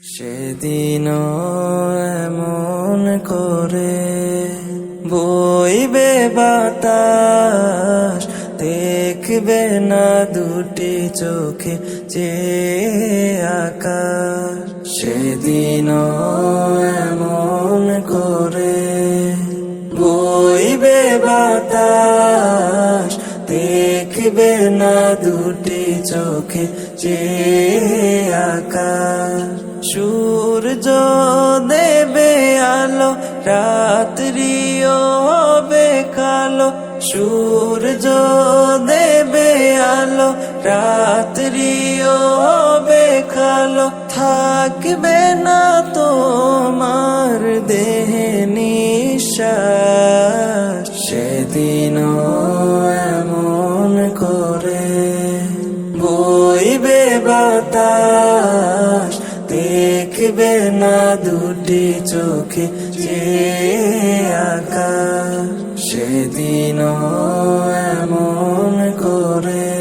সেদিন এমন করে বইবে বাতাস, দেখবে না দুটি চোখে যে আকাশ। সেদিন এমন করে বইবে বাতাস, দেখবে না দুটি চোখে যে আকাশ। সূর্য দেবে আলো, রাত্রিও হবে কালো। সূর্য দেবে আলো, রাত্রিও হবে কালো। থাকবে না তোমার দেহে নিঃশ্বাস। সেদিন এমন করে বইবে বাতাস, দেখবে না দুটি চোখে যে আকাশ। সেদিন এমন করে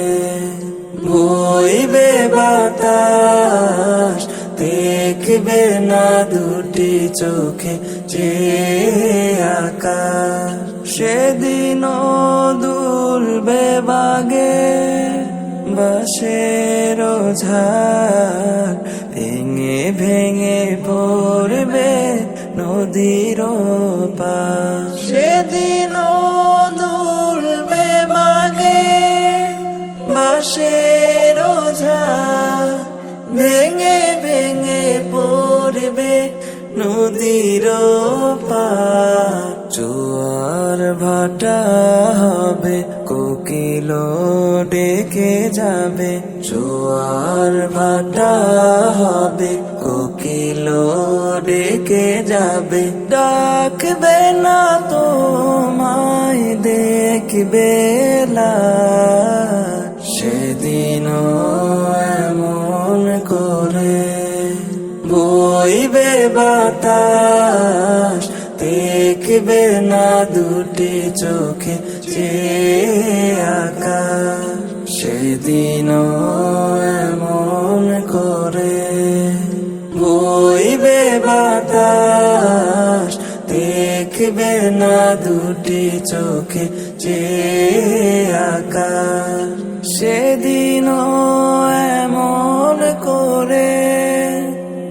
বইবে বাতাস, দেখবে না দুটি চোখে যে আকাশ। সেদিন দুলবে বাগে বাঁশের ঝাড়, ভেঙে ভেঙে পড়বে নদীর পার। সেদিন দুলবে বাগে বাঁশের ঝাড়, ভেঙে ভেঙে পড়বে নদীর পার। জোয়ার ভাটা হবে, কোকিল ডেকে যাবে। জোয়ার ভাটা হবে, কোকিল ডেকে যাবে। ডাকবে না তোমায়, দেখবে লাশ। সেদিন এমন করে বইবে বাতাস, দেখবে না দুটি চোখে যে আকাশ। সেদিন এমন করে বইবে বাতাস, দেখবে না দুটি চোখে যে আকাশ। সেদিন এমন করে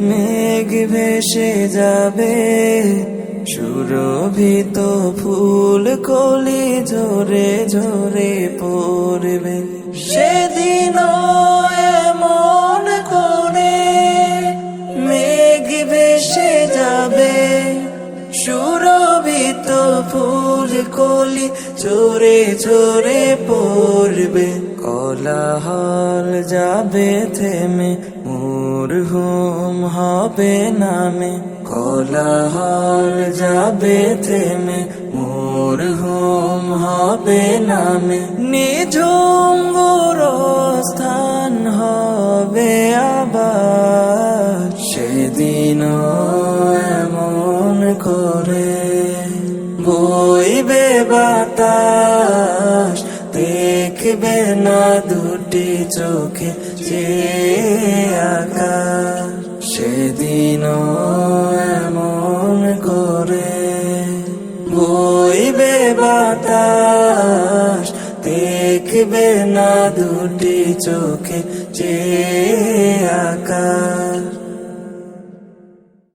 মেঘ ভেসে যাবে, সুরভিত ফুল কলি ঝরে ঝরে পড়বে। সেদিন এমন করে মেঘ ভেসে যাবে, সুরভিত ফুল কলি ঝরে ঝরে পড়বে। কোলাহল যাবে থেমে, মরহুম হবে নামে। কোলাহল যাবে থেমে, মরহুম হবে নামে। নিঝুম গোরস্থান হবে আবার। সেদিন এমন করে বইবে বাতাস, দেখবে না দুটি চোখে যে আকাশ। সেদিন এমন করে বইবে বাতাস, দেখবে না দুটি চোখে যে আকাশ।